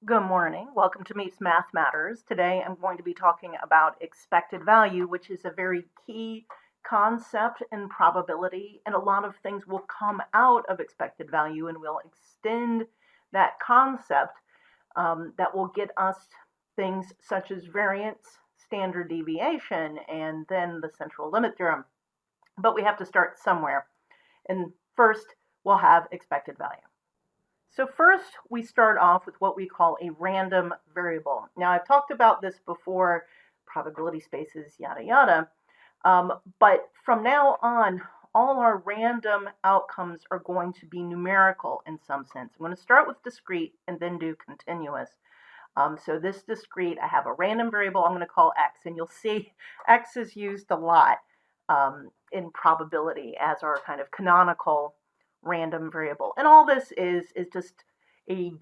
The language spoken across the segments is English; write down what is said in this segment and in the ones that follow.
Good morning. Welcome to Meep's Math Matters. Today I'm going to be talking about expected value, which is a very key concept in probability, and a lot of things will come out of expected value and we'll extend that concept that will get us things such as variance, standard deviation, and then the central limit theorem. But we have to start somewhere. And first, we'll have expected value. So first, we start off with what we call a random variable. Now, I've talked about this before, probability spaces, yada, yada. But from now on, all our random outcomes are going to be numerical in some sense. I'm going to start with discrete and then do continuous. So this discrete, I have a random variable I'm going to call x, and you'll see x is used a lot in probability as our kind of canonical random variable. And all this is just a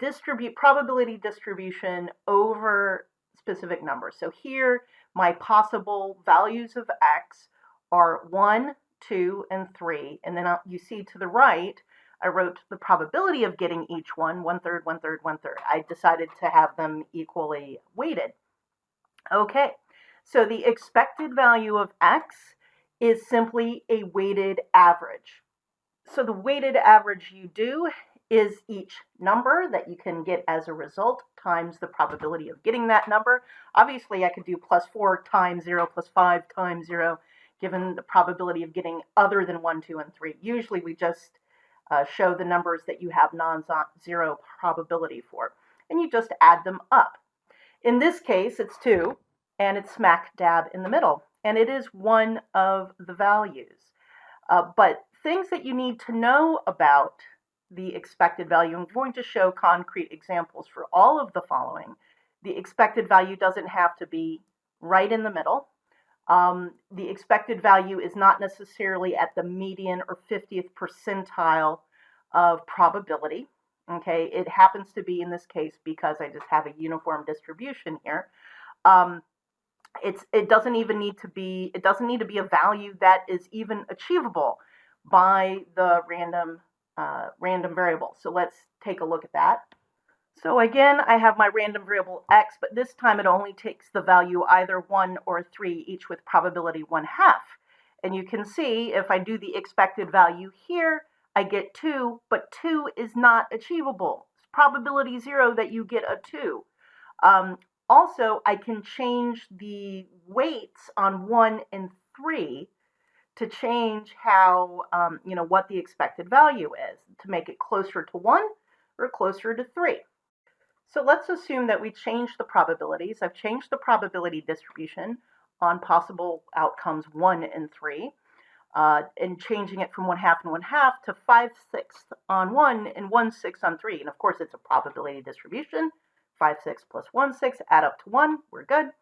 probability distribution over specific numbers. So here, my possible values of x are 1, 2, and 3. And then you see to the right, I wrote the probability of getting each one, 1/3, 1/3, 1/3. I decided to have them equally weighted. Okay, so the expected value of x is simply a weighted average. So the weighted average you do is each number that you can get as a result times the probability of getting that number. Obviously, I could do +4 times 0 plus 5 times 0, given the probability of getting other than 1, 2, and 3. Usually, we just show the numbers that you have non-zero probability for, and you just add them up. In this case, it's 2, and it's smack dab in the middle, and it is one of the values. But things that you need to know about the expected value, I'm going to show concrete examples for all of the following. The expected value doesn't have to be right in the middle. The expected value is not necessarily at the median or 50th percentile of probability. Okay, it happens to be in this case because I just have a uniform distribution here. It doesn't need to be a value that is even achievable by the random variable. So let's take a look at that. So again, I have my random variable x, but this time it only takes the value either 1 or 3, each with probability 1/2. And you can see if I do the expected value here, I get 2, but 2 is not achievable. It's probability 0 that you get a 2. Also, I can change the weights on 1 and 3 to change how, what the expected value is, to make it closer to 1 or closer to 3. So let's assume that we change the probabilities. I've changed the probability distribution on possible outcomes 1 and 3, and changing it from 1/2 and 1/2 to 5/6 on 1 and 1/6 on 3. And of course, it's a probability distribution. 5/6 plus 1/6 add up to 1. We're good.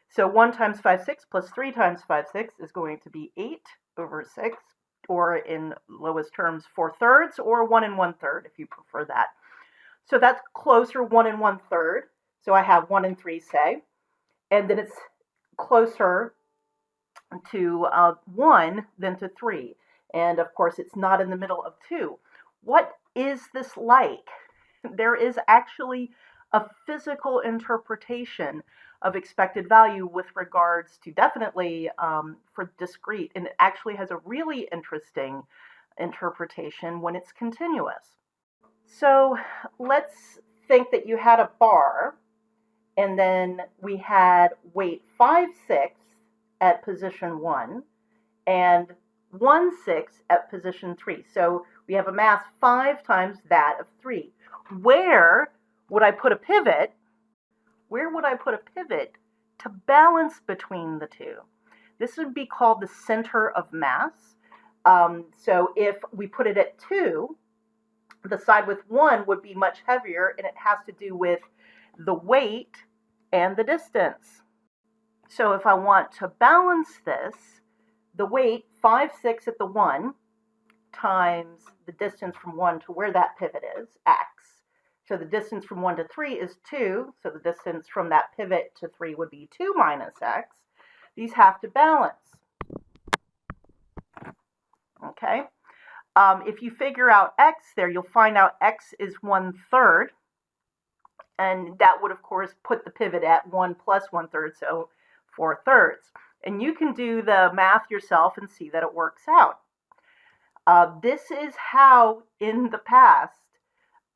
So 1 times 5/6 plus 3 times 5/6 is going to be 8/6, or in lowest terms, 4/3, or 1 and 1/3 if you prefer that. So that's closer, 1 and 1/3. So I have 1 and 3, say, and then it's closer to 1 than to 3. And of course, it's not in the middle of 2. What is this like? There is actually a physical interpretation of expected value with regards to definitely for discrete, and it actually has a really interesting interpretation when it's continuous. So let's think that you had a bar, and then we had weight 5/6 at position 1 and 1/6 at position 3. So we have a mass 5 times that of 3. Where would I put a pivot? Where would I put a pivot to balance between the two? This would be called the center of mass. So if we put it at 2, the side with 1 would be much heavier, and it has to do with the weight and the distance. So if I want to balance this, the weight, 5/6 at the 1, times the distance from 1 to where that pivot is, x. So the distance from 1 to 3 is 2, so the distance from that pivot to 3 would be 2 minus x. These have to balance. Okay? If you figure out x there, you'll find out x is 1/3, And that would, of course, put the pivot at 1 plus 1/3, so 4/3. And you can do the math yourself and see that it works out. This is how, in the past,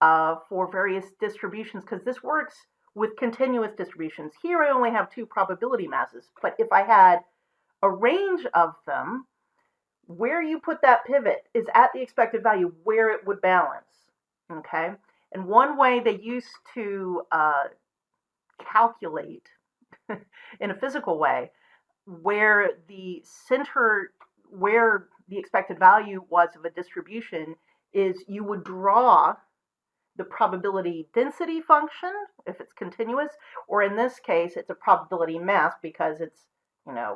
for various distributions, because this works with continuous distributions. Here I only have 2 probability masses, but if I had a range of them, where you put that pivot is at the expected value where it would balance, okay? And one way they used to calculate in a physical way where the center, where the expected value was of a distribution, is you would draw the probability density function if it's continuous, or in this case it's a probability mass because it's,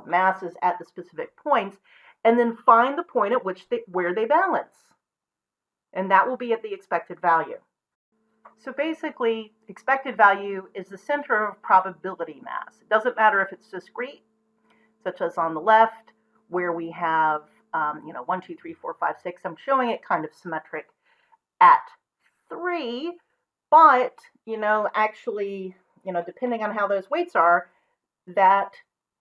mass is at the specific points, and then find the point at which where they balance, and that will be at the expected value. So basically, expected value is the center of probability mass. It doesn't matter if it's discrete, such as on the left, where we have 1, 2, 3, 4, 5, 6. I'm showing it kind of symmetric at 3, but actually, depending on how those weights are, that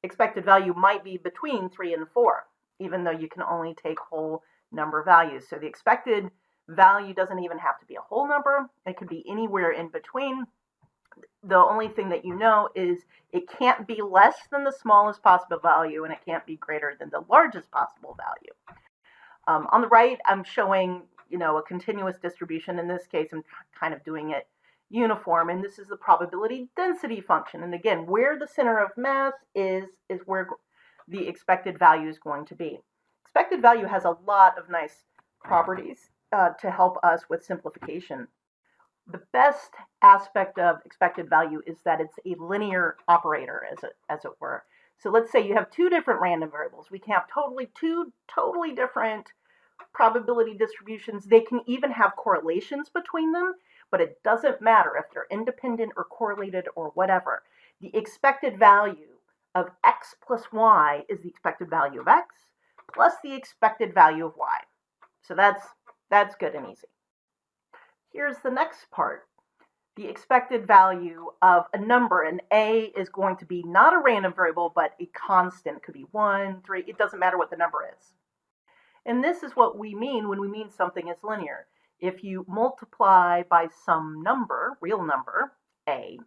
expected value might be between 3 and 4, even though you can only take whole number values. So the expected value doesn't even have to be a whole number. It could be anywhere in between. The only thing that is it can't be less than the smallest possible value, and it can't be greater than the largest possible value. On the right, I'm showing a continuous distribution. In this case, I'm kind of doing it uniform, and this is the probability density function. And again, where the center of mass is where the expected value is going to be. Expected value has a lot of nice properties to help us with simplification. The best aspect of expected value is that it's a linear operator, as it were. So let's say you have 2 different random variables. We can have two totally different probability distributions. They can even have correlations between them, but it doesn't matter if they're independent or correlated or whatever. The expected value of x plus y is the expected value of x plus the expected value of y. So that's good and easy. Here's the next part. The expected value of a number, and a is going to be not a random variable, but a constant. It could be 1, 3, it doesn't matter what the number is. And this is what we mean when we mean something is linear. If you multiply by some number, real number, a,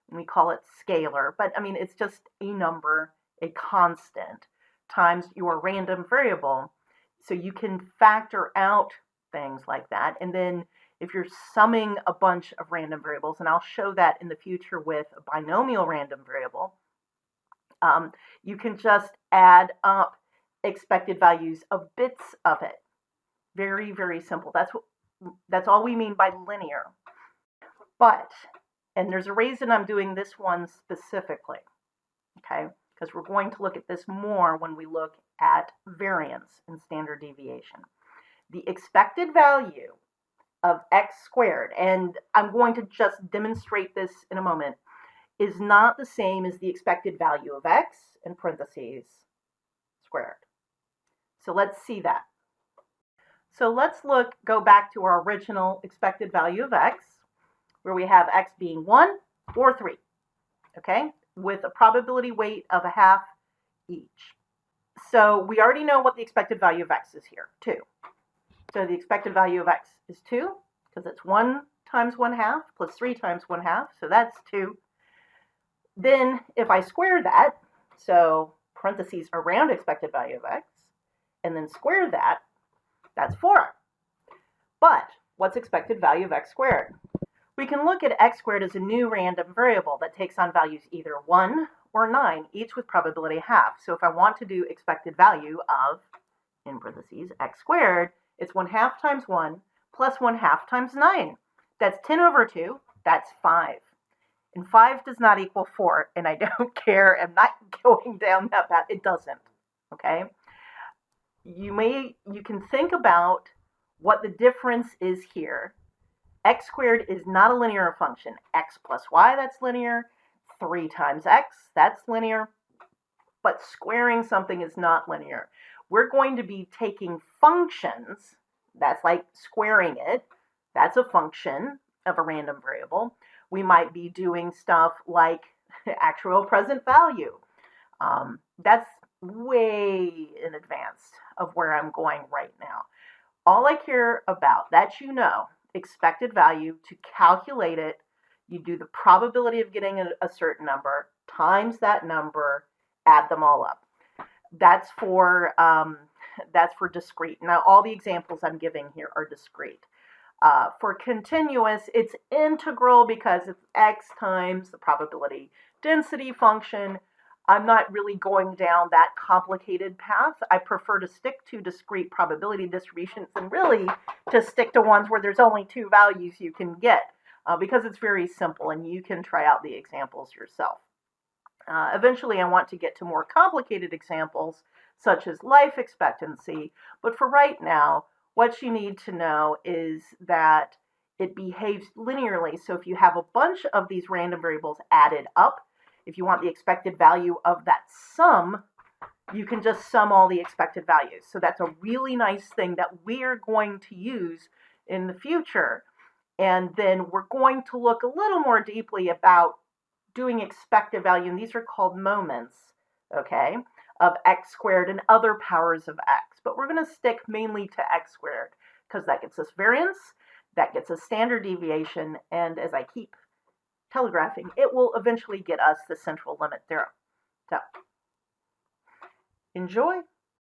and we call it scalar, but it's just a number, a constant, times your random variable. So you can factor out things like that. And then if you're summing a bunch of random variables, and I'll show that in the future with a binomial random variable, you can just add up expected values of bits of it. Very, very simple. That's all we mean by linear. But, and there's a reason I'm doing this one specifically, okay? Because we're going to look at this more when we look at variance and standard deviation. The expected value of x squared, and I'm going to just demonstrate this in a moment, is not the same as the expected value of x, in parentheses, squared. So let's see that. So let's go back to our original expected value of x, where we have x being 1 or 3, okay, with a probability weight of a half each. So we already know what the expected value of x is here, 2. So the expected value of x is 2, because it's 1 times 1/2 plus 3 times 1/2, so that's 2. Then if I square that, so parentheses around expected value of x, and then square that, that's 4. But what's expected value of x squared? We can look at x squared as a new random variable that takes on values either 1 or 9, each with probability half. So if I want to do expected value of, in parentheses, x squared, it's 1/2 times 1 plus 1/2 times 9. That's 10 over 2, that's 5. And 5 does not equal 4, and I don't care, I'm not going down that path, it doesn't, okay? You can think about what the difference is here. X squared is not a linear function. X plus y, that's linear. 3 times x, that's linear. But squaring something is not linear. We're going to be taking functions, that's like squaring it, that's a function of a random variable. We might be doing stuff like actual present value. That's way in advance of where I'm going right now. All I care about, that expected value, to calculate it, you do the probability of getting a certain number times that number, add them all up. That's for discrete. Now, all the examples I'm giving here are discrete. For continuous, it's integral because it's x times the probability density function. I'm not really going down that complicated path. I prefer to stick to discrete probability distributions and really to stick to ones where there's only two values you can get because it's very simple and you can try out the examples yourself. Eventually, I want to get to more complicated examples such as life expectancy, but for right now, what you need to know is that it behaves linearly. So if you have a bunch of these random variables added up, if you want the expected value of that sum, you can just sum all the expected values. So that's a really nice thing that we're going to use in the future. And then we're going to look a little more deeply about doing expected value, and these are called moments, okay, of x squared and other powers of x. But we're going to stick mainly to x squared because that gets us variance, that gets us standard deviation, and as I keep telegraphing, it will eventually get us the central limit theorem. So, enjoy.